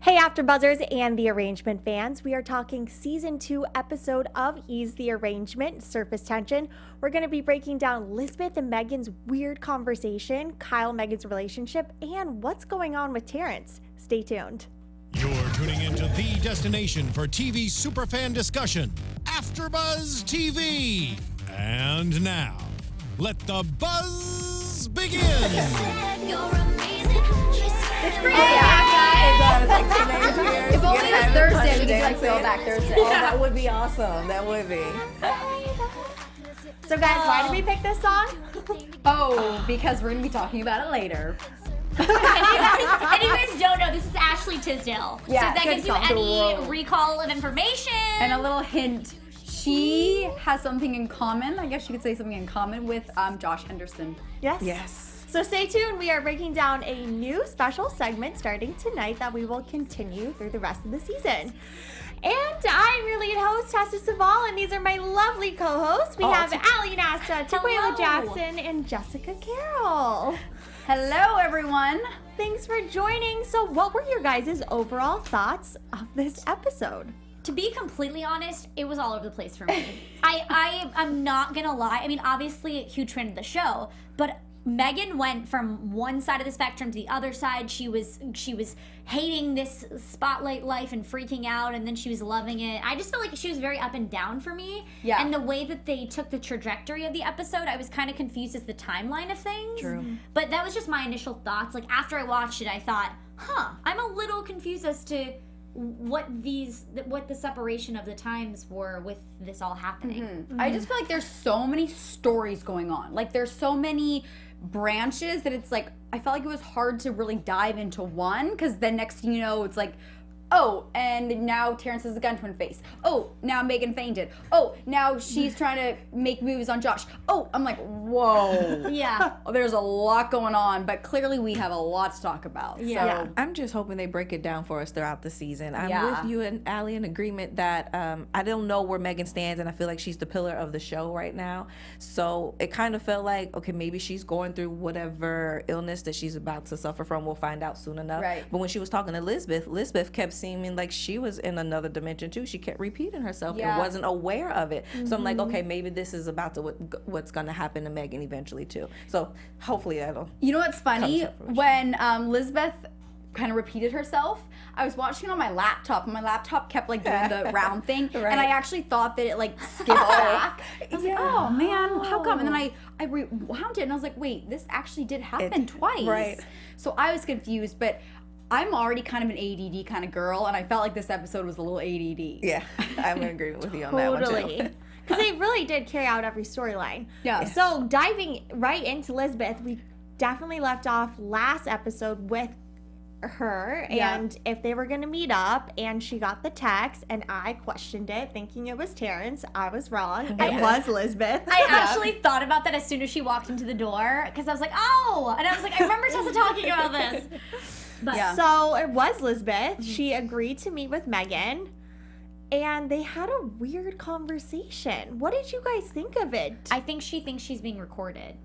Hey AfterBuzzers and the Arrangement fans, we are talking Season 2 episode of Ease the Arrangement, Surface Tension. We're going to be breaking down Lisbeth and Megan's weird conversation, Kyle and Megan's relationship, and what's going on with Terrence. Stay tuned. You're tuning into the destination for TV superfan discussion, AfterBuzz TV. And now, let the buzz begin. It's great back, guys. If only it was Thursday, we could like throw back Thursday. Oh, that would be awesome. That would be. So guys, why did we pick this song? Oh, because we're going to be talking about it later. And you guys don't know, this is Ashley Tisdale. Yeah, so if that gives you any recall of information. And a little hint, she has something in common, I guess you could say something in common with Josh Henderson. Yes. Yes. So stay tuned. We are breaking down a new special segment starting tonight that we will continue through the rest of the season. And I'm your lead host, Tessa Cevaal, and these are my lovely co-hosts. We have Ally Nasta, Taquaila Jackson, and Jessica Carroll. Hello, everyone. Thanks for joining. So what were your guys' overall thoughts of this episode? To be completely honest, it was all over the place for me. I'm not gonna lie. I mean, obviously, a huge fan of the show, but Megan went from one side of the spectrum to the other side. She was hating this spotlight life and freaking out, and then she was loving it. I just felt like she was very up and down for me. Yeah. And the way that they took the trajectory of the episode, I was kind of confused as the timeline of things. True. But that was just my initial thoughts. Like, after I watched it, I thought, I'm a little confused as to what the separation of the times were with this all happening. Mm-hmm. I just feel like there's so many stories going on. Like, there's so many branches that it's like, I felt like it was hard to really dive into one, because then next thing you know, it's like, oh, and now Terrence has a gun to her face. Oh, now Megan fainted. Oh, now she's trying to make moves on Josh. Oh, I'm like, whoa. Yeah. There's a lot going on, but clearly we have a lot to talk about. Yeah. So. I'm just hoping they break it down for us throughout the season. I'm Yeah. with you and Ally in agreement that I don't know where Megan stands, and I feel like she's the pillar of the show right now. So it kind of felt like, okay, maybe she's going through whatever illness that she's about to suffer from. We'll find out soon enough. Right. But when she was talking to Lisbeth kept seeming like she was in another dimension too. She kept repeating herself and wasn't aware of it. So I'm like, okay, maybe this is about to what's going to happen to Megan eventually too. So hopefully that'll. You know what's funny? Come to fruition. When Lisbeth kind of repeated herself, I was watching it on my laptop, and my laptop kept like doing the round thing, Right. and I actually thought that it like skipped back. I was like, oh man, how come? And then I rewound it, and I was like, wait, this actually did happen twice. Right. So I was confused, but I'm already kind of an ADD kind of girl, and I felt like this episode was a little ADD. Yeah, I'm in agreement with you on that one too. Totally. Because they really did carry out every storyline. Yeah. So diving right into Lisbeth, we definitely left off last episode with her and if they were going to meet up, and she got the text, and I questioned it thinking it was Terrence. I was wrong. It was Lisbeth. I actually thought about that as soon as she walked into the door, because I was like, oh! And I was like, I remember Tessa talking about this. But So it was Lisbeth. She agreed to meet with Megan, and they had a weird conversation. What did you guys think of it? I think she thinks she's being recorded.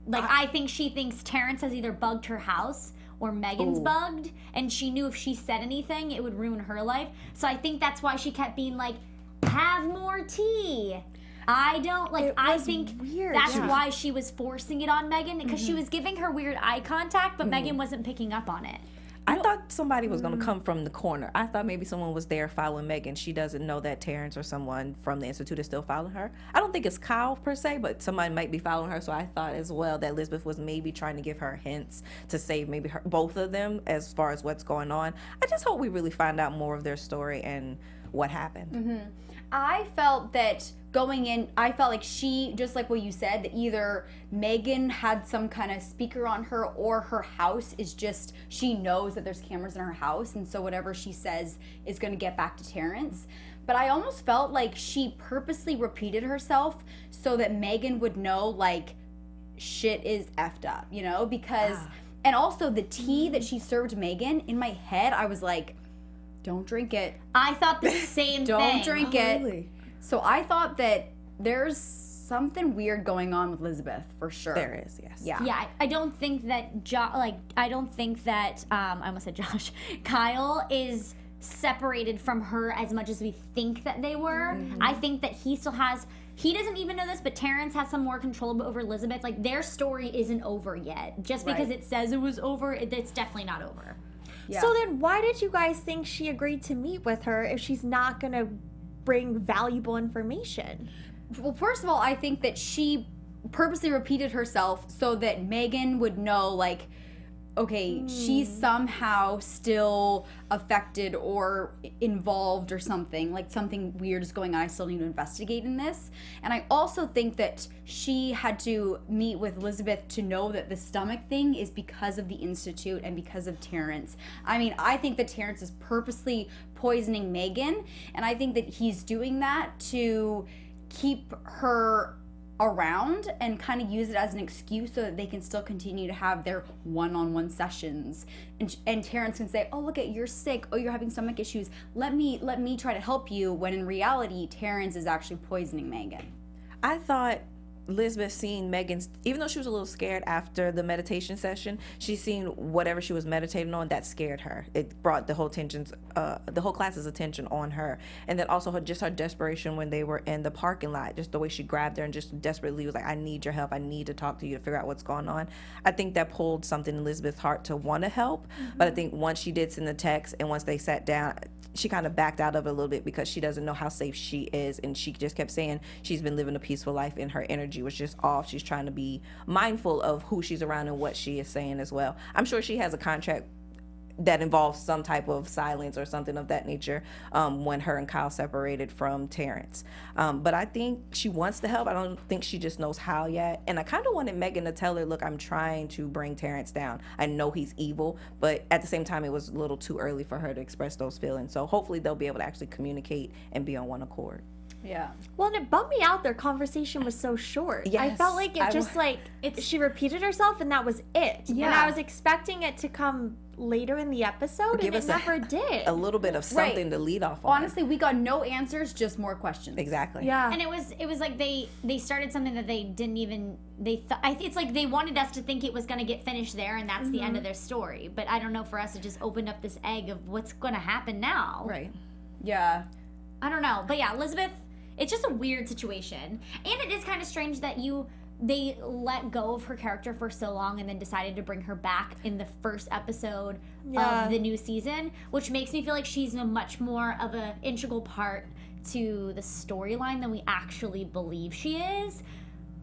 Like, I think she thinks Terrence has either bugged her house or Megan's bugged, and she knew if she said anything, it would ruin her life. So I think that's why she kept being like, have more tea. I don't, like, I think weird, that's yeah. why she was forcing it on Megan, because she was giving her weird eye contact, but Megan wasn't picking up on it. I thought somebody was going to come from the corner. I thought maybe someone was there following Megan. She doesn't know that Terrence or someone from the Institute is still following her. I don't think it's Kyle per se, but somebody might be following her. So I thought as well that Lisbeth was maybe trying to give her hints to save maybe both of them as far as what's going on. I just hope we really find out more of their story and what happened. I felt that going in, I felt like she, just like what you said, that either Megan had some kind of speaker on her, or her house is just, she knows that there's cameras in her house, and so whatever she says is going to get back to Terrence. But I almost felt like she purposely repeated herself so that Megan would know, like, shit is effed up, you know? Because, and also the tea that she served Megan, in my head, I was like, don't drink it. I thought the same thing. Don't drink it. Really? So I thought that there's something weird going on with Elizabeth for sure. There is, yes. Yeah. Yeah, I don't think that I almost said Josh. Kyle is separated from her as much as we think that they were. I think that he doesn't even know this, but Terrence has some more control over Elizabeth. Like, their story isn't over yet. Just because it says it was over, it's definitely not over. Yeah. So then why did you guys think she agreed to meet with her if she's not going to bring valuable information? Well, first of all, I think that she purposely repeated herself so that Megan would know, like, okay, she's somehow still affected or involved or something, like something weird is going on. I still need to investigate in this. And I also think that she had to meet with Elizabeth to know that the stomach thing is because of the Institute and because of Terrence. I mean, I think that Terrence is purposely poisoning Megan, and I think that he's doing that to keep her around and kind of use it as an excuse so that they can still continue to have their one-on-one sessions, and Terrence can say, oh, look at, you're sick, oh, you're having stomach issues, let me try to help you, when in reality Terrence is actually poisoning Megan. I thought Elizabeth seeing Megan's, even though she was a little scared after the meditation session, she seen whatever she was meditating on that scared her. It brought the whole class's attention on her, and then also her desperation when they were in the parking lot, just the way she grabbed her and just desperately was like, I need your help, I need to talk to you to figure out what's going on. I think that pulled something in Elizabeth's heart to want to help, but I think once she did send the text and once they sat down, she kind of backed out of it a little bit because she doesn't know how safe she is, and she just kept saying she's been living a peaceful life and her energy was just off. She's trying to be mindful of who she's around and what she is saying as well. I'm sure she has a contract that involves some type of silence or something of that nature when her and Kyle separated from Terrence. But I think she wants to help. I don't think she just knows how yet. And I kind of wanted Megan to tell her, look, I'm trying to bring Terrence down. I know he's evil, but at the same time, it was a little too early for her to express those feelings. So hopefully they'll be able to actually communicate and be on one accord. Yeah. Well, and it bummed me out their conversation was so short. I Yes, felt like she repeated herself and that was it. Yeah. And I was expecting it to come later in the episode, Give and it us never did. A little bit of something to lead off on. Honestly, we got no answers, just more questions. Exactly. Yeah. And it was like they started something that they didn't even, it's like they wanted us to think it was going to get finished there and that's the end of their story. But I don't know, for us it just opened up this egg of what's going to happen now. Right. Yeah. I don't know. But yeah, Elizabeth, it's just a weird situation. And it is kind of strange that they let go of her character for so long and then decided to bring her back in the first episode of the new season, which makes me feel like she's a much more of an integral part to the storyline than we actually believe she is.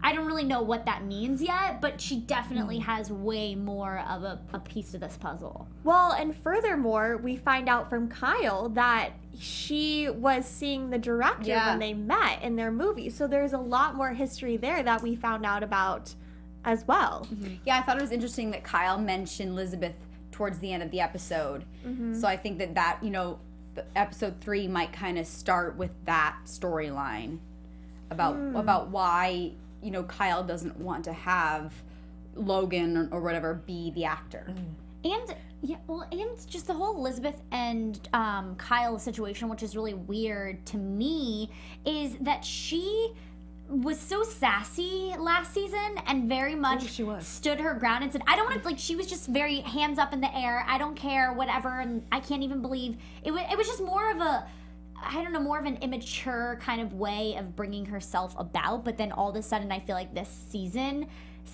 I don't really know what that means yet, but she definitely has way more of a piece to this puzzle. Well, and furthermore, we find out from Kyle that she was seeing the director when they met in their movie. So there's a lot more history there that we found out about as well. Yeah, I thought it was interesting that Kyle mentioned Elizabeth towards the end of the episode. So I think that episode 3 might kind of start with that storyline about why Kyle doesn't want to have Logan or whatever be the actor. And just the whole Elizabeth and Kyle situation, which is really weird to me, is that she was so sassy last season and very much stood her ground and said, I don't want to, like, she was just very hands up in the air, I don't care, whatever, and I can't even believe, it was just more of more of an immature kind of way of bringing herself about. But then all of a sudden, I feel like this season,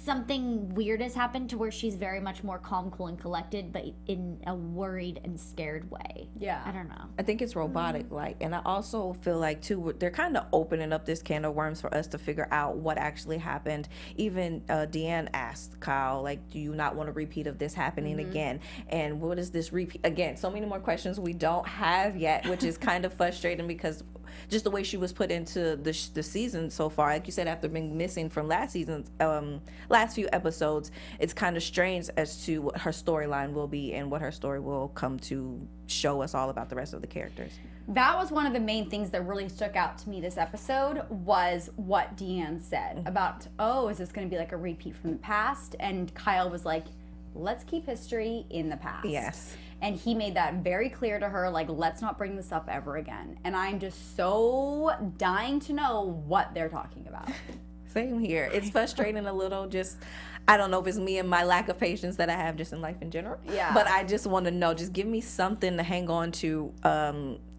something weird has happened to where she's very much more calm, cool, and collected, but in a worried and scared way. Yeah. I don't know. I think it's robotic like, and I also feel like too they're kind of opening up this can of worms for us to figure out what actually happened. Even Deanne asked Kyle, like, do you not want a repeat of this happening again? And what is this repeat again? So many more questions we don't have yet, which is kind of frustrating because just the way she was put into the season so far, like you said, after being missing from last season's last few episodes, it's kind of strange as to what her storyline will be and what her story will come to show us all about the rest of the characters. That was one of the main things that really stuck out to me this episode, was what Deanne said about, is this going to be like a repeat from the past? And Kyle was like, let's keep history in the past. Yes. And he made that very clear to her, like, let's not bring this up ever again. And I'm just so dying to know what they're talking about. Same here. It's frustrating a little. Just, I don't know if it's me and my lack of patience that I have just in life in general. Yeah. But I just want to know. Just give me something to hang on to.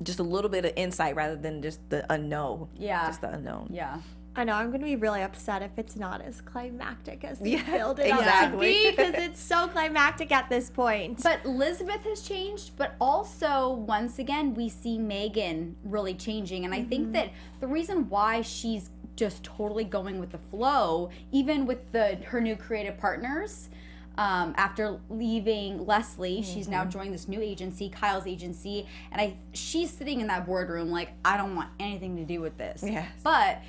Just a little bit of insight rather than just the unknown. Yeah. Just the unknown. Yeah. I know I'm going to be really upset if it's not as climactic as they Yeah, build it up to exactly. be, because it's so climactic at this point. But Elizabeth has changed, but also, once again, we see Megan really changing. And I think that the reason why she's just totally going with the flow, even with her new creative partners, after leaving Leslie, she's now joined this new agency, Kyle's agency, and she's sitting in that boardroom like, I don't want anything to do with this. Yes. But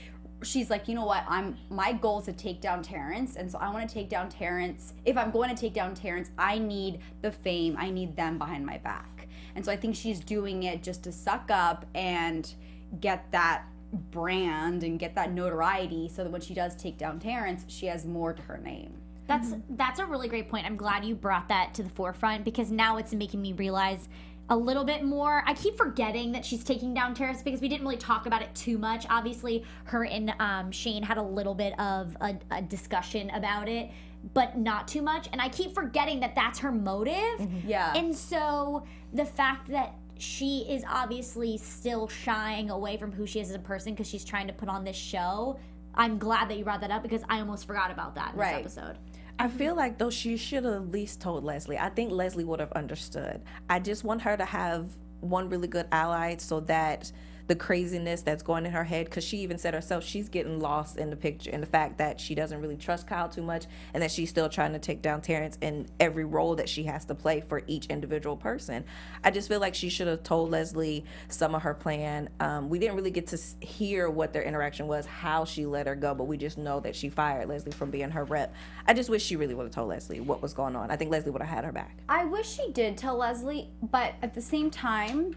she's like, you know what, my goal is to take down Terrence, and so I want to take down Terrence. If I'm going to take down Terrence, I need the fame, I need them behind my back. And so I think she's doing it just to suck up and get that brand and get that notoriety, so that when she does take down Terrence, she has more to her name. That's a really great point. I'm glad you brought that to the forefront, because now it's making me realize a little bit more. I keep forgetting that she's taking down Terrence, because we didn't really talk about it too much. Obviously, her and Shane had a little bit of a discussion about it, but not too much. And I keep forgetting that that's her motive. Yeah. And so the fact that she is obviously still shying away from who she is as a person because she's trying to put on this show, I'm glad that you brought that up, because I almost forgot about that in this episode. I feel like, though, she should have at least told Leslie. I think Leslie would have understood. I just want her to have one really good ally, so that the craziness that's going in her head, because she even said herself, she's getting lost in the picture, in the fact that she doesn't really trust Kyle too much, and that she's still trying to take down Terrence in every role that she has to play for each individual person. I just feel like she should have told Leslie some of her plan. We didn't really get to hear what their interaction was, how she let her go, but we just know that she fired Leslie from being her rep. I just wish she really would have told Leslie what was going on. I think Leslie would have had her back. I wish she did tell Leslie, but at the same time,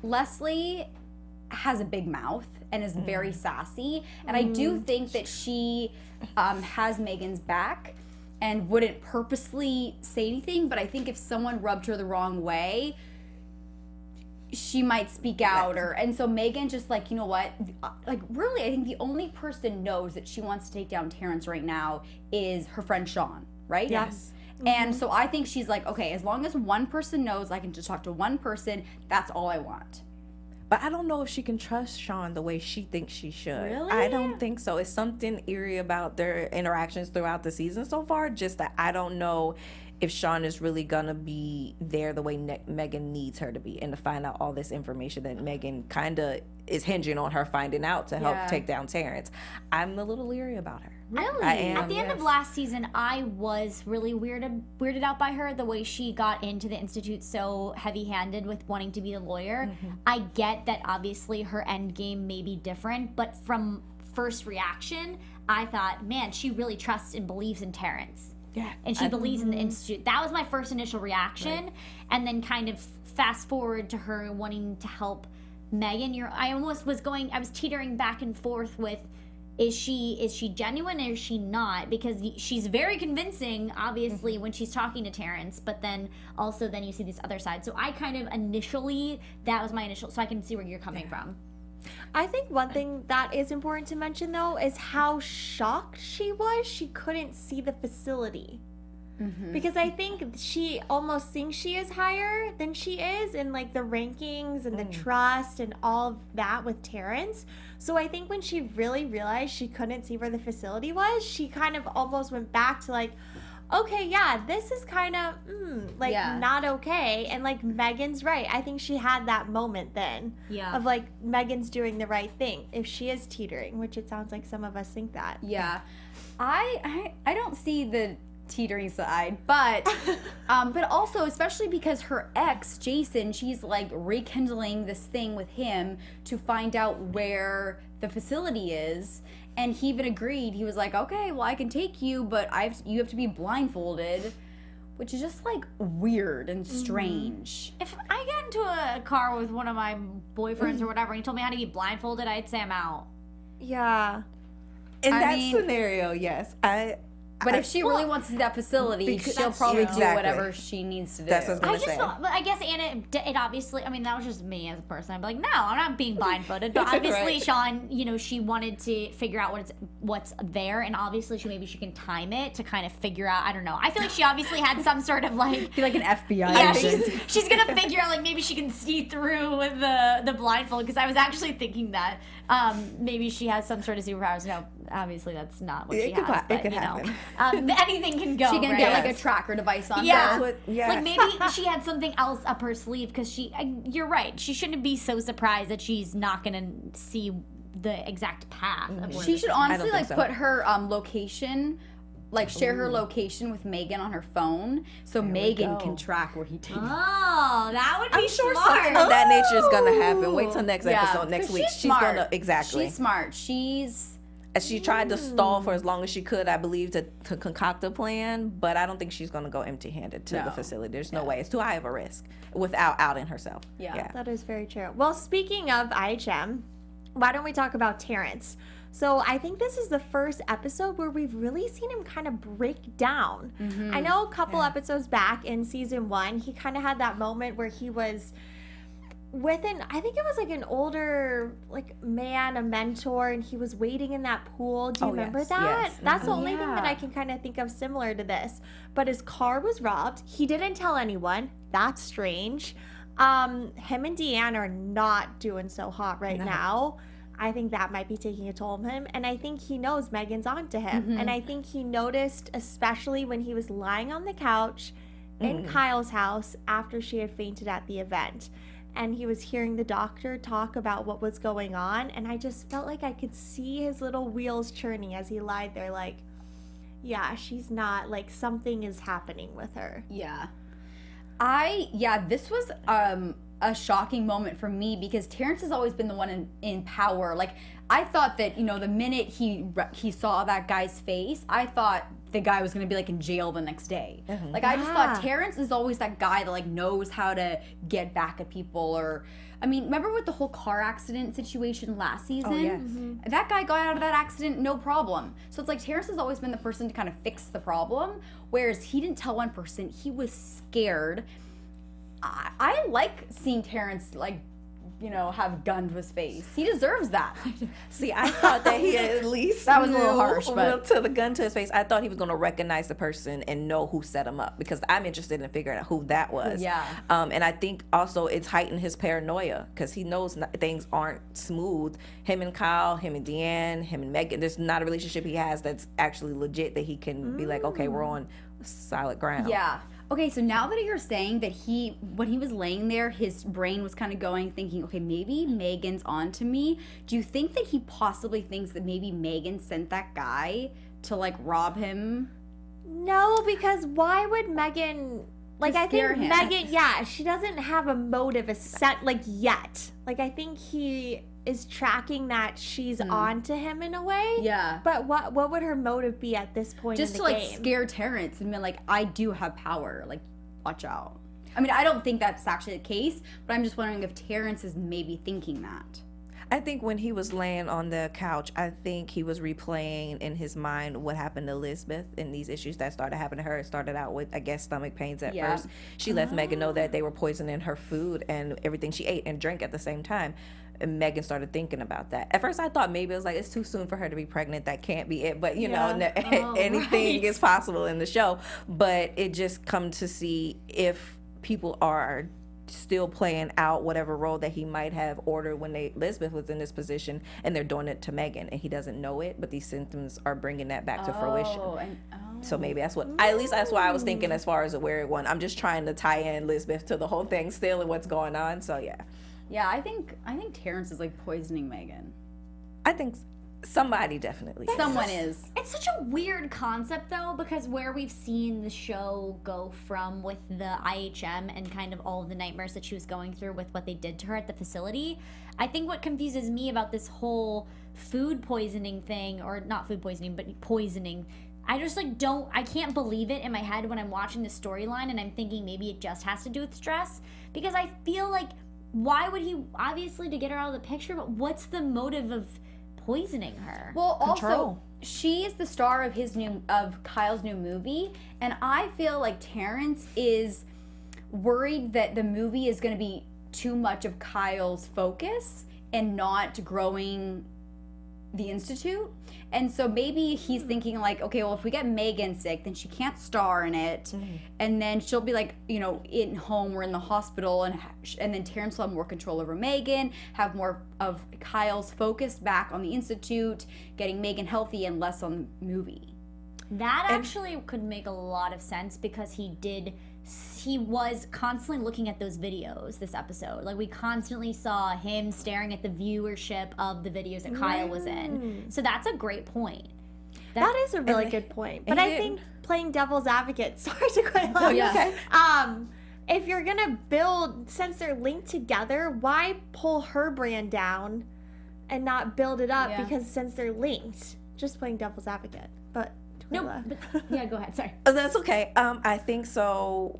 Leslie has a big mouth and is very sassy, and I do think that she has Megan's back and wouldn't purposely say anything, but I think if someone rubbed her the wrong way, she might speak out. And so Megan just like, you know what, like, really, I think the only person knows that she wants to take down Terrence right now is her friend Sean, right? Yes. And so I think she's like, okay, as long as one person knows, I can just talk to one person, that's all I want. But I don't know if she can trust Sean the way she thinks she should. Really? I don't think so. It's something eerie about their interactions throughout the season so far. Just that I don't know if Sean is really gonna be there the way Megan needs her to be, and to find out all this information that Megan kind of is hinging on her finding out to help take down Terrence. I'm a little leery about her. Really? I am, At the end of last season, I was really weirded out by her, the way she got into the Institute so heavy-handed with wanting to be a lawyer. I get that obviously her end game may be different, but from first reaction, I thought, man, she really trusts and believes in Terrence. Yeah. And she believes in the Institute. That was my first initial reaction. Right. And then kind of fast forward to her wanting to help Megan. I was teetering back and forth with, is she genuine or is she not? Because she's very convincing, obviously, when she's talking to Terrence, but then also then you see this other side. So I kind of that was my initial, so I can see where you're coming from. I think one thing that is important to mention, though, is how shocked she was she couldn't see the facility. Because I think she almost thinks she is higher than she is in, like, the rankings and the trust and all of that with Terrence. So I think when she really realized she couldn't see where the facility was, she kind of almost went back to, like, okay, yeah, this is kind of, not okay. And, like, Megan's right. I think she had that moment then of, like, Megan's doing the right thing if she is teetering, which it sounds like some of us think that. Yeah. I don't see the teetering side, but also, especially because her ex, Jason, she's, like, rekindling this thing with him to find out where the facility is. And he even agreed. He was like, okay, well, I can take you, but you have to be blindfolded, which is just, like, weird and strange. If I get into a car with one of my boyfriends or whatever, and he told me how to be blindfolded, I'd say I'm out. Yeah. In that scenario, yes. But if she really wants to see that facility, she'll probably do whatever she needs to do. That's what I was I gonna just say. thought, but I guess Anna, it obviously, I mean, that was just me as a person. I'd be like, no, I'm not being blindfolded. But obviously, Right. Sean, you know, she wanted to figure out what's there, and obviously, maybe she can time it to kind of figure out. I don't know. I feel like she obviously had some sort of like. Be like an FBI Yeah, agent. she's gonna figure out like maybe she can see through with the blindfold, because I was actually thinking that maybe she has some sort of superpowers. No, obviously that's not what she has. But, it could you know, happen. anything can go. She can right? get like a tracker device on Yeah. her. Like maybe she had something else up her sleeve, because you're right. She shouldn't be so surprised that she's not gonna see the exact path. Of where She this should is honestly think like so. put her location, like share her location with Megan on her phone, so Megan can track where he takes. Oh, that would be I'm sure smart. something of that nature is gonna happen. Wait till next episode next 'cause week. She's smart. Gonna exactly. She's smart. She's She tried to stall for as long as she could, I believe, to concoct a plan, but I don't think she's going to go empty-handed to the facility. There's no way. It's too high of a risk without outing herself. Yeah. That is very true. Well, speaking of IHM, why don't we talk about Terrence? So I think this is the first episode where we've really seen him kind of break down. I know a couple episodes back in season 1, he kind of had that moment where he was with I think it was like an older like man, a mentor, and he was waiting in that pool. Do you remember yes, that? yes. That's the only thing that I can kind of think of similar to this. But his car was robbed. He didn't tell anyone. That's strange. Him and Deanne are not doing so hot right now. I think that might be taking a toll on him. And I think he knows Megan's on to him. And I think he noticed, especially when he was lying on the couch in Kyle's house after she had fainted at the event. And he was hearing the doctor talk about what was going on. And I just felt like I could see his little wheels churning as he lied there like, yeah, she's not, like something is happening with her. Yeah. This was a shocking moment for me because Terrence has always been the one in power. Like, I thought that, you know, the minute he saw that guy's face, I thought the guy was going to be like in jail the next day. Like, I just thought Terrence is always that guy that like knows how to get back at people. Or, I mean, remember with the whole car accident situation last season? Oh, yes. That guy got out of that accident no problem. So it's like Terrence has always been the person to kind of fix the problem, whereas he didn't tell one person. He was scared. I like seeing Terrence, like, you know, have gun to his face. He deserves that. See, I thought that he at least That was a little knew harsh, but- to the gun to his face. I thought he was going to recognize the person and know who set him up, because I'm interested in figuring out who that was. Yeah. And I think also it's heightened his paranoia because he knows things aren't smooth. Him and Kyle, him and Deanne, him and Megan. There's not a relationship he has that's actually legit that he can be like, okay, we're on solid ground. Yeah. Okay, so now that you're saying that when he was laying there, his brain was kind of going, thinking, okay, maybe Megan's on to me. Do you think that he possibly thinks that maybe Megan sent that guy to, like, rob him? No, because why would Megan, like, I scare think him. Megan, she doesn't have a motive set, like, yet. Like, I think he is tracking that she's on to him in a way. Yeah. But what would her motive be at this point Just in to, the like, game? scare Terrence and be like, I do have power. Like, watch out. I mean, I don't think that's actually the case, but I'm just wondering if Terrence is maybe thinking that. I think when he was laying on the couch, I think he was replaying in his mind what happened to Elizabeth and these issues that started happening to her. It started out with, I guess, stomach pains at first. She let Megan know that they were poisoning her food and everything she ate and drank at the same time. And Megan started thinking about that. At first, I thought maybe it was like, it's too soon for her to be pregnant. That can't be it. But, you know, anything is possible in the show. But it just come to see if people are still playing out whatever role that he might have ordered when Elizabeth was in this position, and they're doing it to Megan, and he doesn't know it, but these symptoms are bringing that back to fruition. So maybe that's what, at least that's what I was thinking as far as where it went. I'm just trying to tie in Elizabeth to the whole thing still and what's going on. So yeah. Yeah, I think Terrence is, like, poisoning Megan. I think somebody definitely. Someone is. It's such a weird concept, though, because where we've seen the show go from with the IHM and kind of all of the nightmares that she was going through with what they did to her at the facility, I think what confuses me about this whole food poisoning thing, or not food poisoning, but poisoning, I just, like, I can't believe it in my head when I'm watching the storyline and I'm thinking maybe it just has to do with stress, because I feel like, why would he, obviously to get her out of the picture, but what's the motive of poisoning her? Well, Control. also, she is the star of Kyle's new movie, and I feel like Terrence is worried that the movie is going to be too much of Kyle's focus and not growing the Institute. And so maybe he's thinking like, okay, well, if we get Megan sick, then she can't star in it. And then she'll be like, you know, in home or in the hospital, and then Terrence will have more control over Megan, have more of Kyle's focus back on the Institute, getting Megan healthy, and less on the movie. That actually could make a lot of sense because he was constantly looking at those videos this episode. Like, we constantly saw him staring at the viewership of the videos that Kyle was in. So that's a great point. That is a really good point. But I think playing devil's advocate, sorry to Taquaila. If you're gonna build, since they're linked together, why pull her brand down and not build it up? Because since they're linked, just playing devil's advocate. But No, but, yeah, go ahead. Sorry. That's okay. I think so.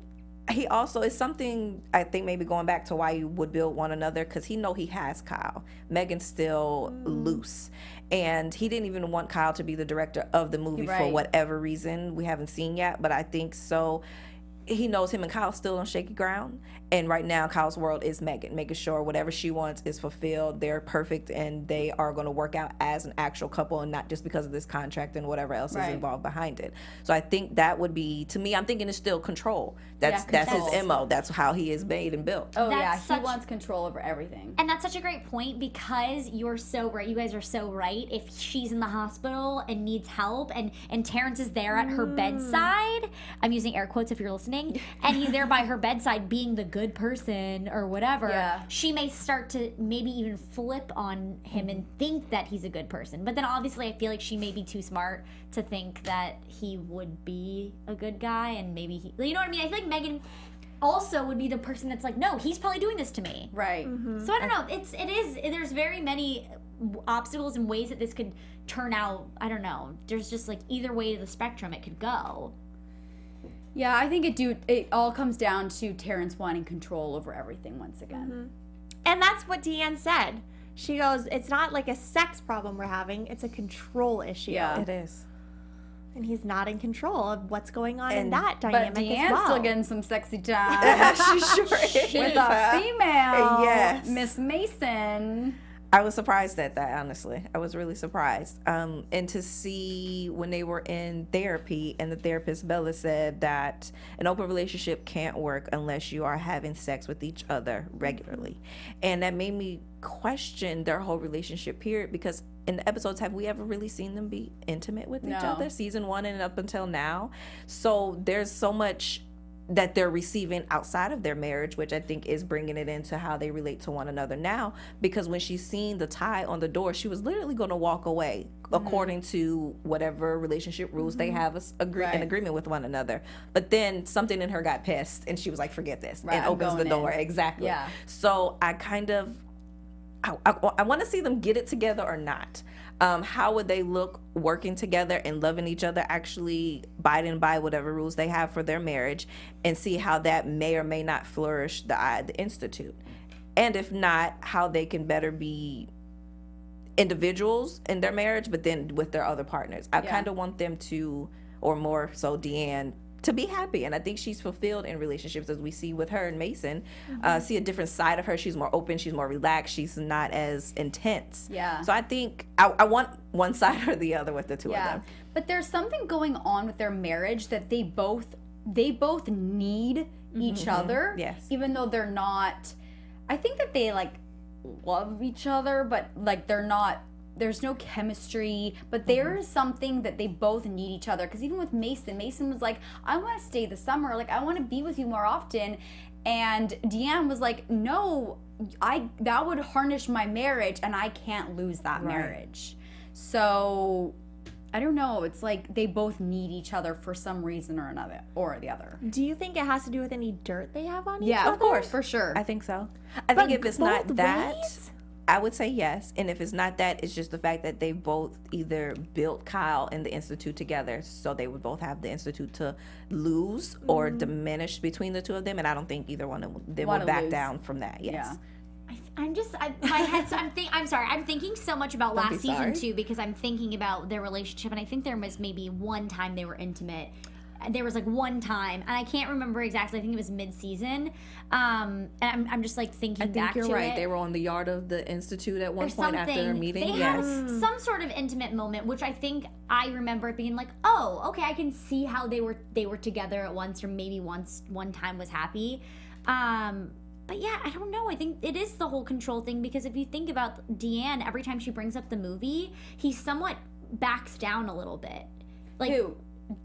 He also is something, I think, maybe going back to why you would build one another, because he know he has Kyle. Megan's still loose, and he didn't even want Kyle to be the director of the movie for whatever reason we haven't seen yet. But I think so. He knows him and Kyle still on shaky ground, and right now Kyle's world is Megan, making sure whatever she wants is fulfilled. They're perfect, and they are going to work out as an actual couple, and not just because of this contract and whatever else is involved behind it. So I think that would be, to me, I'm thinking it's still control. That's his MO. That's how he is made and built. Oh yeah, he wants control over everything. And that's such a great point, because you're so right. You guys are so right. If she's in the hospital and needs help, and Terrence is there at her bedside, I'm using air quotes if you're listening, and he's there by her bedside being the good person or whatever, she may start to maybe even flip on him and think that he's a good person. But then obviously I feel like she may be too smart to think that he would be a good guy, and maybe he, you know what I mean? I feel like Megan also would be the person that's like, no, he's probably doing this to me. Right. So I don't know. There's very many obstacles and ways that this could turn out. I don't know. There's just like either way to the spectrum it could go. Yeah, I think it all comes down to Terrence wanting control over everything once again. And that's what Deanne said. She goes, it's not like a sex problem we're having, it's a control issue. Yeah. It is. And he's not in control of what's going on in that dynamic But Deanne's as well. still getting some sexy time. She sure is. With a female. Yes. Miss Mason. I was surprised at that, honestly. I was really surprised. And to see when they were in therapy, and the therapist Bella said that an open relationship can't work unless you are having sex with each other regularly. And that made me question their whole relationship period, because in the episodes, have we ever really seen them be intimate with each other? Season 1 and up until now. So there's so much that they're receiving outside of their marriage, which I think is bringing it into how they relate to one another now. Because when she's seen the tie on the door, she was literally going to walk away according to whatever relationship rules they have in agreement with one another. But then something in her got pissed, and she was like, forget this, and opens the door. Exactly. Yeah. So I kind of, I want to see them get it together or not. How would they look working together and loving each other, actually abiding by whatever rules they have for their marriage, and see how that may or may not flourish the Institute. And if not, how they can better be individuals in their marriage, but then with their other partners. I kind of want them to, or more so Deanne, to be happy. And I think she's fulfilled in relationships, as we see with her and Mason. See a different side of her. She's more open, she's more relaxed, she's not as intense. Yeah. So I think I want one side or the other with the two of them. But there's something going on with their marriage that they both need each other. Yes. Even though they're not, I think that they like love each other, but like they're not, there's no chemistry, but there is something that they both need each other. Because even with Mason was like, I want to stay the summer, like I want to be with you more often. And Deanne was like, no, that would harness my marriage, and I can't lose that marriage. So I don't know, it's like they both need each other for some reason or another, or the other. Do you think it has to do with any dirt they have on each other? Yeah, of course, for sure. I think so. I think if it's not that, I would say yes. And if it's not that, it's just the fact that they both either built Kyle and the Institute together, so they would both have the Institute to lose or diminish between the two of them. And I don't think either one of them will back down from that. Yes. Yeah. My head's. I'm sorry. I'm thinking so much about Don't last be season sorry. too because I'm thinking about their relationship, and I think there was maybe one time they were intimate. There was like one time, and I can't remember exactly. I think it was mid-season. And I'm just like thinking I think back you're to right. it. They were on the yard of the institute at one Or point after their something. meeting. They Yes. had some sort of intimate moment, which I think I remember it being like, oh, okay, I can see how they were together at once, or maybe one time was happy. But yeah, I don't know. I think it is the whole control thing because if you think about Deanne, every time she brings up the movie, he somewhat backs down a little bit. Like Who?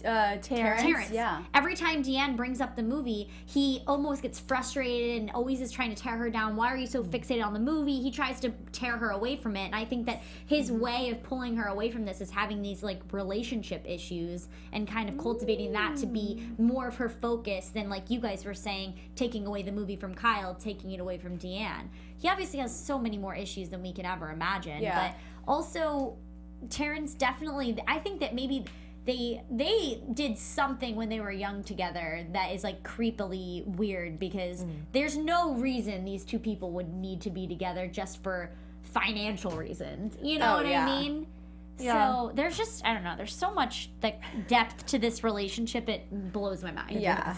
Terrence. Yeah. Every time Deanne brings up the movie, he almost gets frustrated and always is trying to tear her down. Why are you so fixated on the movie? He tries to tear her away from it. And I think that his way of pulling her away from this is having these like relationship issues and kind of cultivating that to be more of her focus than, like you guys were saying, taking away the movie from Kyle, taking it away from Deanne. He obviously has so many more issues than we can ever imagine. Yeah. But also, Terrence definitely, I think that maybe they did something when they were young together that is like creepily weird because there's no reason these two people would need to be together just for financial reasons. You know what I mean? Yeah. So there's just, I don't know, there's so much like depth to this relationship, it blows my mind. Yeah.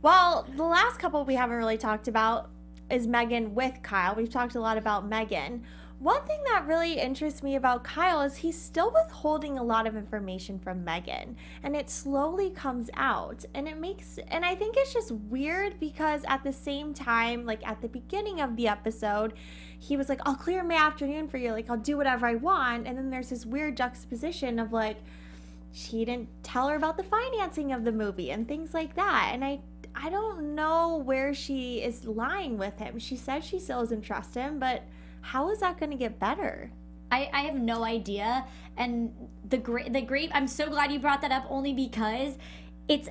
Well, the last couple we haven't really talked about is Megan with Kyle. We've talked a lot about Megan. One thing that really interests me about Kyle is he's still withholding a lot of information from Megan, and it slowly comes out. And I think it's just weird because at the same time, like at the beginning of the episode, he was like, I'll clear my afternoon for you, like I'll do whatever I want. And then there's this weird juxtaposition of like, she didn't tell her about the financing of the movie and things like that. And I don't know where she is lying with him. She said she still doesn't trust him, but how is that going to get better? I have no idea. And the great, I'm so glad you brought that up only because it's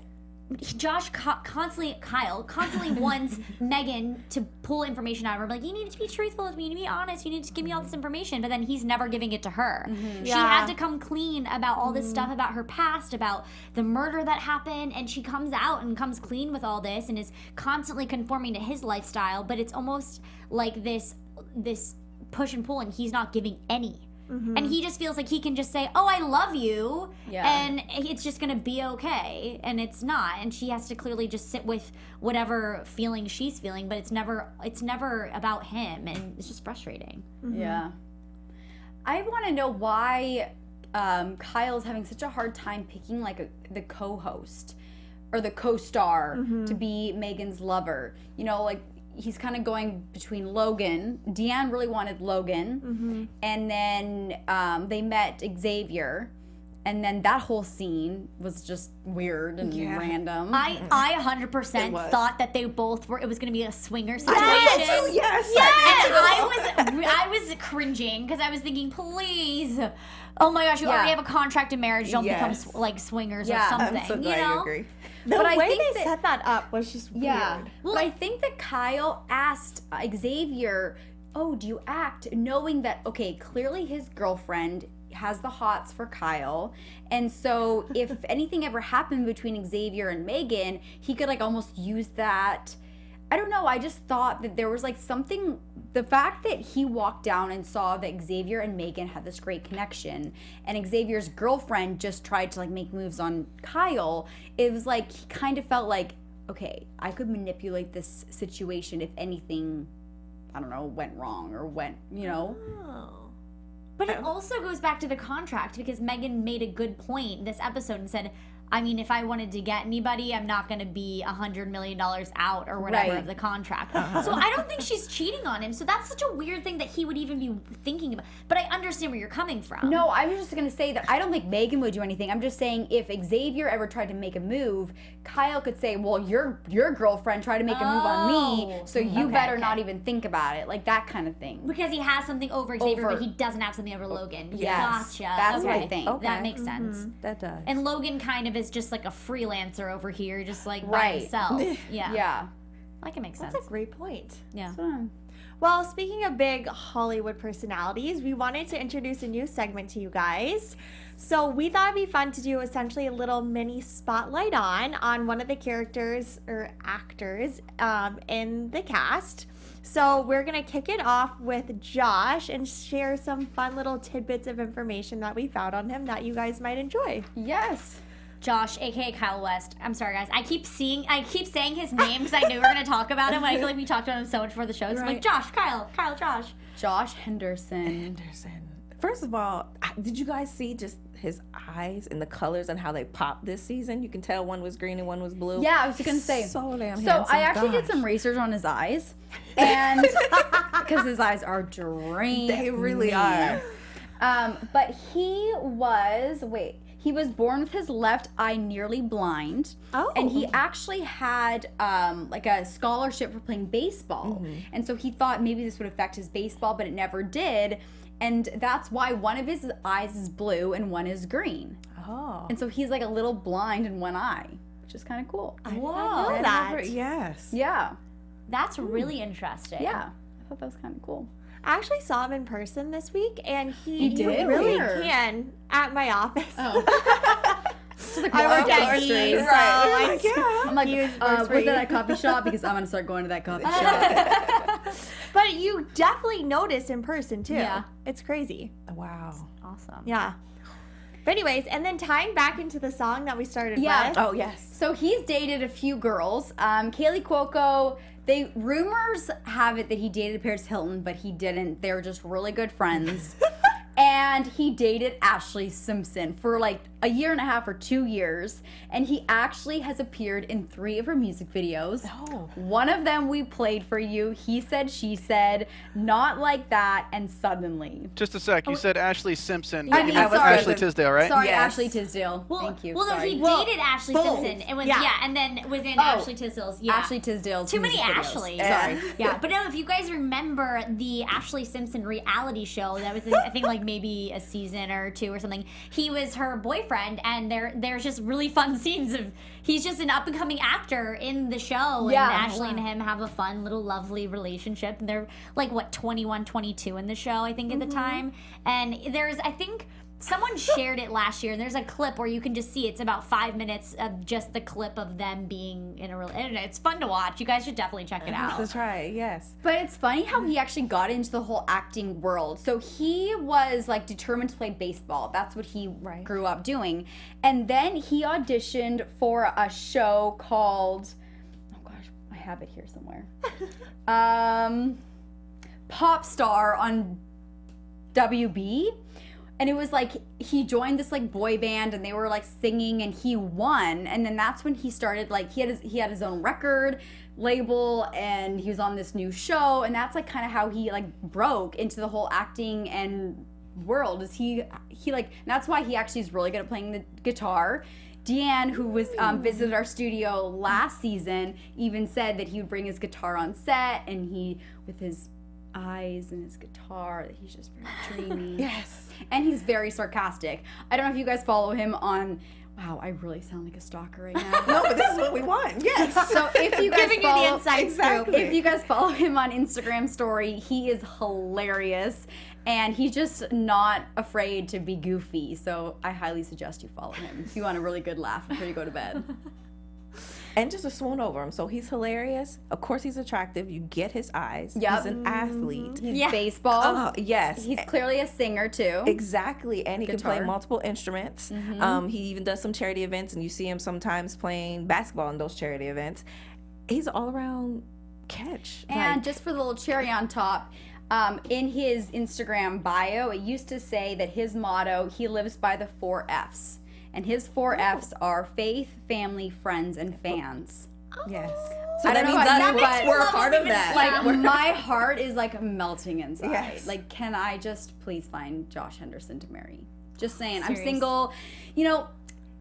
Kyle constantly wants Megan to pull information out of her. Like, you need to be truthful with me, you need to be honest, you need to give me all this information. But then he's never giving it to her. She had to come clean about all this stuff about her past, about the murder that happened. And she comes out and comes clean with all this and is constantly conforming to his lifestyle. But it's almost like this push and pull, and he's not giving any. And he just feels like he can just say, oh, I love you, and it's just gonna be okay, and it's not. And she has to clearly just sit with whatever feeling she's feeling, but it's never about him, and it's just frustrating. Yeah. I want to know why Kyle's having such a hard time picking like the co-host or the co-star to be Megan's lover. You know, like he's kind of going between Logan. Deanne really wanted Logan, and then they met Xavier, and then that whole scene was just weird and random. I 100% thought that they both were. It was going to be a swinger situation. Yes. And I was cringing because I was thinking, please, oh my gosh, you already have a contract in marriage. Don't become like swingers or something. I'm so glad you know? you agree. The But I way think they set that up was just weird. Well, I think that Kyle asked Xavier, oh, do you act, knowing that, okay, clearly his girlfriend has the hots for Kyle, and so if anything ever happened between Xavier and Megan, he could like almost use that. I don't know, I just thought that there was like something, the fact that he walked down and saw that Xavier and Megan had this great connection, and Xavier's girlfriend just tried to like make moves on Kyle, it was like he kind of felt like, okay, I could manipulate this situation if anything, I don't know, went wrong or went, you know. But it also goes back to the contract because Megan made a good point this episode and said, I mean, if I wanted to get anybody, I'm not going to be $100 million out or whatever of the contract. So I don't think she's cheating on him. So that's such a weird thing that he would even be thinking about. But I understand where you're coming from. No, I was just going to say that I don't think Megan would do anything. I'm just saying if Xavier ever tried to make a move, Kyle could say, well, your girlfriend tried to make a move on me, so you better not even think about it. Like that kind of thing. Because he has something over Xavier, but he doesn't have something over Logan. Yes. Gotcha. That's what I think. That makes sense. That does. And Logan kind of is just like a freelancer over here, just like by himself. Yeah. Yeah. Like it makes sense. That's a great point. Yeah. Well, speaking of big Hollywood personalities, we wanted to introduce a new segment to you guys. So we thought it'd be fun to do essentially a little mini spotlight on one of the characters or actors in the cast. So we're going to kick it off with Josh and share some fun little tidbits of information that we found on him that you guys might enjoy. Yes. Josh, aka Kyle West. I'm sorry, guys. I keep saying his name because I knew we were gonna talk about him. I feel like we talked about him so much before the show. So I'm like, Josh, Kyle, Josh. Josh Henderson. First of all, did you guys see just his eyes and the colors and how they popped this season? You can tell one was green and one was blue. Yeah, I was gonna say. So damn So handsome. I actually did Gosh. some research on his eyes, and because his eyes are drained. They really are. But he was born with his left eye nearly blind. Oh. And he actually had like a scholarship for playing baseball. And so he thought maybe this would affect his baseball, but it never did. And that's why one of his eyes is blue and one is green. Oh. And so he's like a little blind in one eye, which is kind of cool. I did Whoa. not know that. Yes. Yeah. That's really interesting. Yeah. I thought that was kind of cool. I actually saw him in person this week, and he You did? really Where? can at my office. Oh. So like, I work wow. at E's, so Right. I'm like, He was was free. that a coffee shop? Because I'm going to start going to that coffee shop. But you definitely notice in person, too. Yeah. It's crazy. Wow. Awesome. Yeah. But anyways, and then tying back into the song that we started Yeah. with. Oh, yes. So he's dated a few girls. Kaylee Cuoco, rumors have it that he dated Paris Hilton, but he didn't. They were just really good friends. And he dated Ashley Simpson for like a year and a half or 2 years. And he actually has appeared in 3 of her music videos. Oh. One of them we played for you. He Said, She Said, Not Like That, and Suddenly. Just a sec. You said Ashley Simpson. I You mean, mean sorry. Ashley Tisdale, right? Sorry, Yes. Ashley Tisdale. Well, Thank you. Well, no, Sorry. he Well, dated Ashley both. Simpson. It was Yeah. and then was in Oh. Ashley Tisdale's. Yeah. Ashley Tisdale's Too many music videos. Ashleys. Sorry. Yeah, but no, if you guys remember the Ashley Simpson reality show, that was I think like maybe a season or 2 or something. He was her boyfriend, and there's just really fun scenes of he's just an up and coming actor in the show, Yeah. and Ashley and him have a fun little lovely relationship. And they're like what 21, 22 in the show, I think at the time. And there's I think. Someone shared it last year, and there's a clip where you can just see it's about 5 minutes of just the clip of them being in a relationship. It's fun to watch. You guys should definitely check it out. That's right. Yes. But it's funny how he actually got into the whole acting world. So he was like determined to play baseball. That's what he grew up doing. And then he auditioned for a show called, oh gosh, I have it here somewhere. Pop Star on WB. And it was like he joined this like boy band, and they were like singing, and he won. And then that's when he started like he had his own record label, and he was on this new show, and that's like kind of how he like broke into the whole acting and world. Is he like that's why he actually is really good at playing the guitar. Deanne, who was visited our studio last season, even said that he would bring his guitar on set, and he with his eyes and his guitar, that he's just very dreamy. Yes. And he's very sarcastic. I don't know if you guys follow him on. Wow, I really sound like a stalker right now. No, but this is what we want. Yes. So if you guys Giving you follow, the inside Exactly. scoop. if you guys follow him on Instagram story, he is hilarious, and he's just not afraid to be goofy. So I highly suggest you follow him if you want a really good laugh before you go to bed. And just a swoon over him. So he's hilarious. Of course, he's attractive. You get his eyes. Yep. He's an athlete. He's Yeah. baseball. Oh, yes. He's clearly a singer too. Exactly, and he can play Guitar. multiple instruments. He even does some charity events, and you see him sometimes playing basketball in those charity events. He's all around catch. And Like, just for the little cherry on top, in his Instagram bio, it used to say that his motto, he lives by the 4 F's. And his 4 F's are faith, family, friends, and fans. yes. I So that don't know means about us, you, but- we're a part of that. Like, my heart is like melting inside. Yes. Like, can I just please find Josh Henderson to marry? Just saying, I'm Serious. single. You know,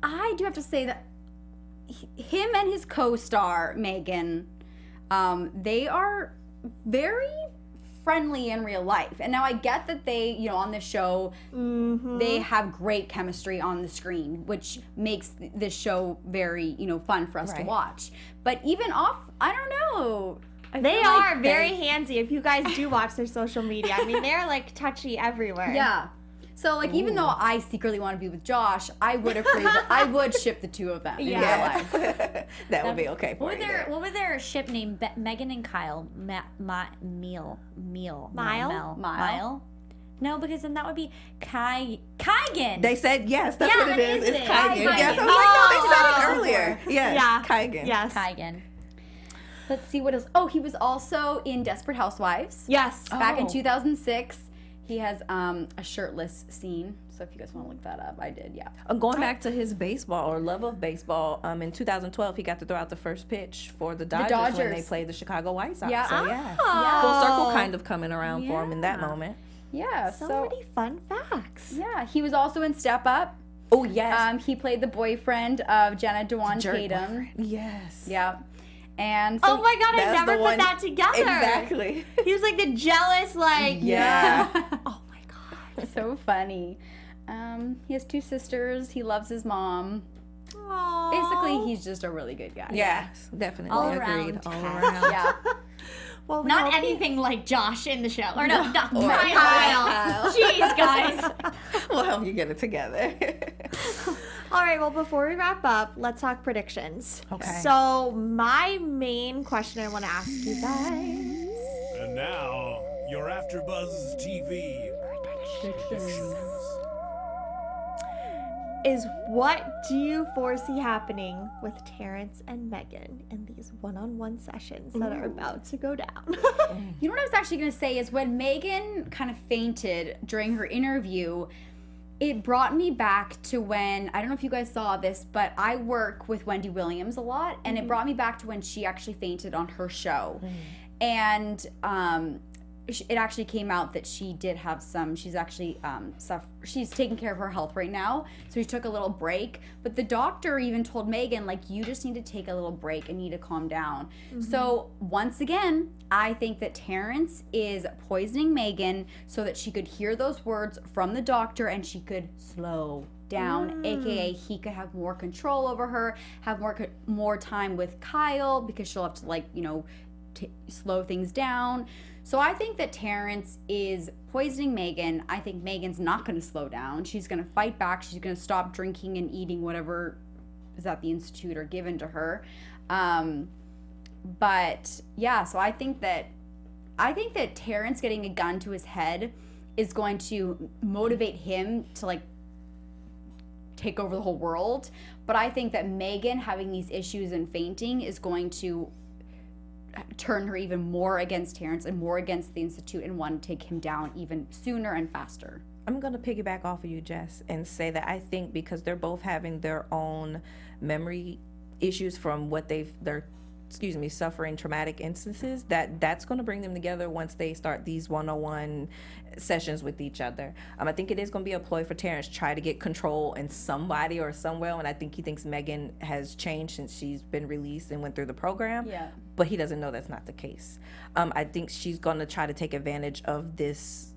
I do have to say that him and his co-star, Megan, they are very friendly in real life. And now I get that they, on the show, they have great chemistry on the screen, which makes this show very, fun for us to Right. watch. But even off, I don't know. I They feel like are very handsy if you guys do watch their social media. I mean, they're like touchy everywhere. Yeah. So like, even though I secretly want to be with Josh, I would ship the two of them in real life. That would be okay for you. What would their ship name? Megan and Kyle. Mile. No, because then that would be Kaigan. They said yes. That's Yeah, what it that is. is It's it. Kaigan. Kaigan. Yes, I was like, no, they said it Oh. earlier. Yes, Yeah. Kaigan. Yes. Kaigan. Let's see what else. Oh, he was also in Desperate Housewives. Yes. Back in Oh. 2006. He has a shirtless scene. So if you guys want to look that up, I did, yeah. Going back to his baseball or love of baseball, in 2012 he got to throw out the first pitch for the Dodgers when they played the Chicago White Sox. Yeah. So yeah, Oh. full circle kind of coming around for him in that moment. Yeah, So so many fun facts. yeah, he was also in Step Up. Oh yes, He played the boyfriend of Jenna Dewan Jerk Tatum. boyfriend. Yes. Yeah. And so Oh my god, I That's never the put one- that together. Exactly. He was like the jealous, like, Yeah. oh my god. so funny. He has 2 sisters. He loves his mom. Aww. Basically, he's just a really good guy. Yes, definitely All agreed. around. All around. Yeah. Well, we Not hope he- anything like Josh in the show. Or no, not Or Kyle. Kyle. Jeez, guys. We'll help you get it together. All right, well, before we wrap up, let's talk predictions. Okay. So, my main question I want to ask you guys And now, your AfterBuzz TV predictions. is, what do you foresee happening with Terrence and Megan in these one-on-one sessions that are about to go down? You know what I was actually going to say is when Megan kind of fainted during her interview, it brought me back to when, I don't know if you guys saw this, but I work with Wendy Williams a lot, and it brought me back to when she actually fainted on her show. And it actually came out that she did have some, she's actually, she's taking care of her health right now, so she took a little break. But the doctor even told Megan, like, you just need to take a little break and need to calm down. So once again, I think that Terrence is poisoning Megan so that she could hear those words from the doctor and she could slow down, aka he could have more control over her, have more time with Kyle, because she'll have to, like, you know, slow things down. So I think that Terrence is poisoning Megan. I think Megan's not going to slow down. She's going to fight back. She's going to stop drinking and eating whatever is at the institute or given to her. But yeah, so I think that Terrence getting a gun to his head is going to motivate him to, like, take over the whole world. But I think that Megan having these issues and fainting is going to turn her even more against Terrence and more against the institute and want to take him down even sooner and faster. I'm going to piggyback off of you, Jess, and say that I think because they're both having their own memory issues from what they're suffering traumatic instances, that's going to bring them together once they start these one-on-one sessions with each other. I think it is going to be a ploy for Terrence to try to get control in somebody or somewhere, and I think he thinks Megan has changed since she's been released and went through the program. Yeah. But he doesn't know that's not the case. I think she's going to try to take advantage of this,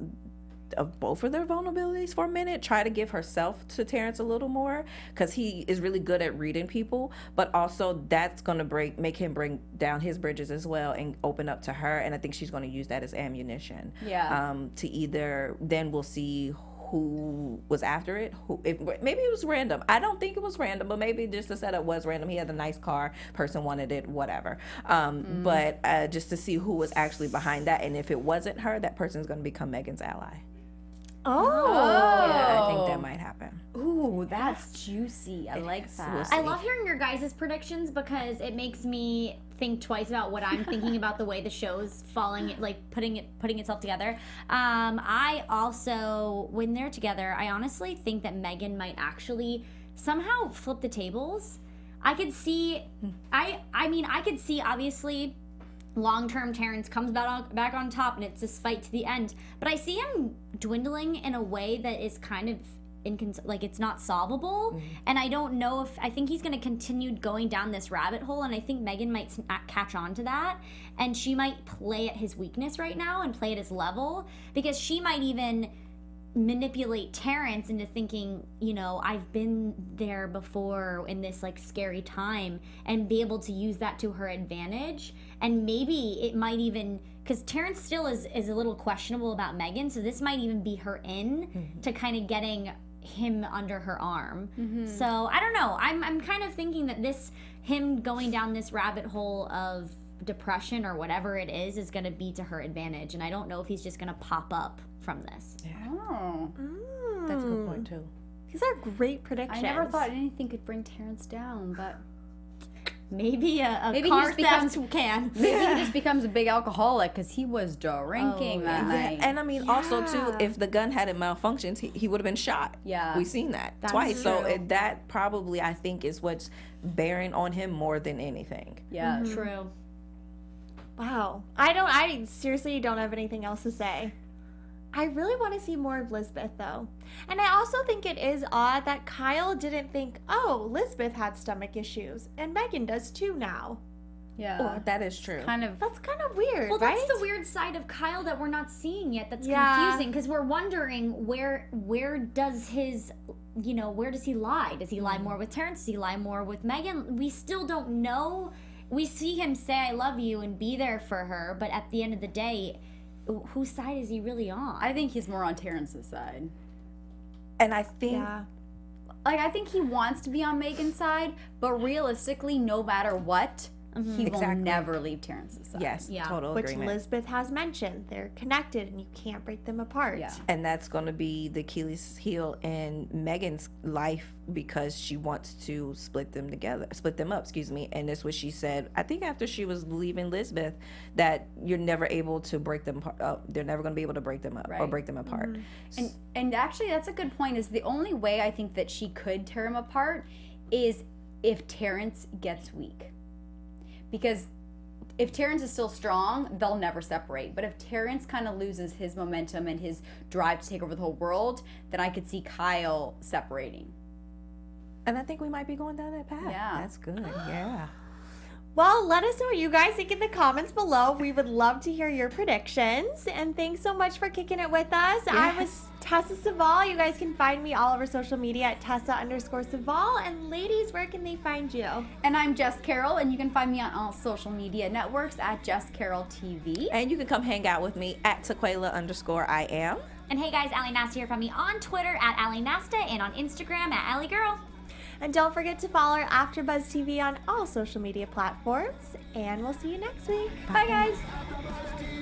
of both of their vulnerabilities for a minute, try to give herself to Terrence a little more, because he is really good at reading people, but also that's going to make him bring down his bridges as well and open up to her, and I think she's going to use that as ammunition. Yeah. To either, then we'll see who was after it, maybe it was random. I don't think it was random, but maybe just the setup was random. He had a nice car, person wanted it, whatever. But just to see who was actually behind that, and if it wasn't her, that person's going to become Megan's ally. Yeah, I think that might happen. Ooh, that's juicy. I like that. We'll see. I love hearing your guys' predictions because it makes me think twice about what I'm thinking about the way the show's falling, like putting itself together. I also, when they're together, I honestly think that Megan might actually somehow flip the tables. I could see, I could see obviously long-term Terrence comes back on top and it's this fight to the end, but I see him dwindling in a way that is kind of like it's not solvable. And I don't know if, I think he's going to continue going down this rabbit hole, and I think Megan might catch on to that, and she might play at his weakness right now and play at his level, because she might even manipulate Terrence into thinking, you know, I've been there before in this like scary time, and be able to use that to her advantage. And maybe it might even, because Terrence still is a little questionable about Megan, so this might even be her in to kind of getting him under her arm. So I don't know. I'm kind of thinking that him going down this rabbit hole of depression or whatever it is going to be to her advantage, and I don't know if he's just going to pop up from this. Oh. That's a good point too. These are great predictions. I never thought anything could bring Terrence down, but Maybe maybe car he just theft can. maybe he just becomes a big alcoholic because he was drinking that night. And I mean, also too, if the gun hadn't malfunctioned, he would have been shot. Yeah. We've seen that That's twice. true. So that probably, I think, is what's bearing on him more than anything. Yeah. True. Wow. I seriously don't have anything else to say. I really want to see more of Lisbeth, though. And I also think it is odd that Kyle didn't think, oh, Lisbeth had stomach issues, and Megan does too now. Yeah. Oh, that is true. Kind of. That's kind of weird, Well, right? that's the weird side of Kyle that we're not seeing yet. That's Yeah. confusing because we're wondering where does his, you know, where does he lie? Does he lie more with Terrence? Does he lie more with Megan? We still don't know. We see him say "I love you" and be there for her, but at the end of the day, whose side is he really on? I think he's more on Terrence's side. And I think Yeah. Like, I think he wants to be on Megan's side, but realistically, no matter what, he will Exactly. never leave Terrence's side. yes, Yeah. total Which agreement. Lisbeth has mentioned. They're connected and you can't break them apart. Yeah. And that's going to be the Achilles heel in Megan's life because she wants to split them up, and that's what she said, I think after she was leaving Lisbeth, that you're never able to break them up. They're never going to be able to break them up or Right. break them apart. And actually, that's a good point. Is the only way I think that she could tear him apart is if Terrence gets weak. Because if Terrence is still strong, they'll never separate. But if Terrence kind of loses his momentum and his drive to take over the whole world, then I could see Kyle separating. And I think we might be going down that path. Yeah. That's good. Yeah. Well, let us know what you guys think in the comments below. We would love to hear your predictions. And thanks so much for kicking it with us. I was Tessa Cevaal. You guys can find me all over social media at Tessa_Cevaal. And ladies, where can they find you? And I'm Jess Carroll, and you can find me on all social media networks at Jess Carroll TV. And you can come hang out with me at Taquaila_I am. And hey guys, Ally Nasta here from me on Twitter at Ally Nasta and on Instagram at Ally Girl. And don't forget to follow AfterBuzz TV on all social media platforms. And we'll see you next week. Bye guys.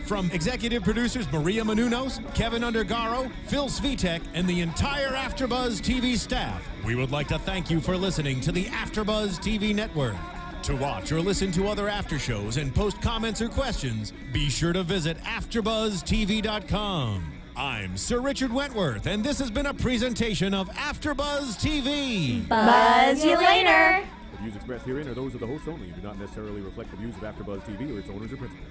From executive producers Maria Menounos, Kevin Undergaro, Phil Svitek, and the entire AfterBuzz TV staff, we would like to thank you for listening to the AfterBuzz TV network. To watch or listen to other after shows and post comments or questions, be sure to visit AfterBuzzTV.com. I'm Sir Richard Wentworth, and this has been a presentation of AfterBuzz TV. Buzz you later. The views expressed herein are those of the hosts only and do not necessarily reflect the views of AfterBuzz TV or its owners or principals.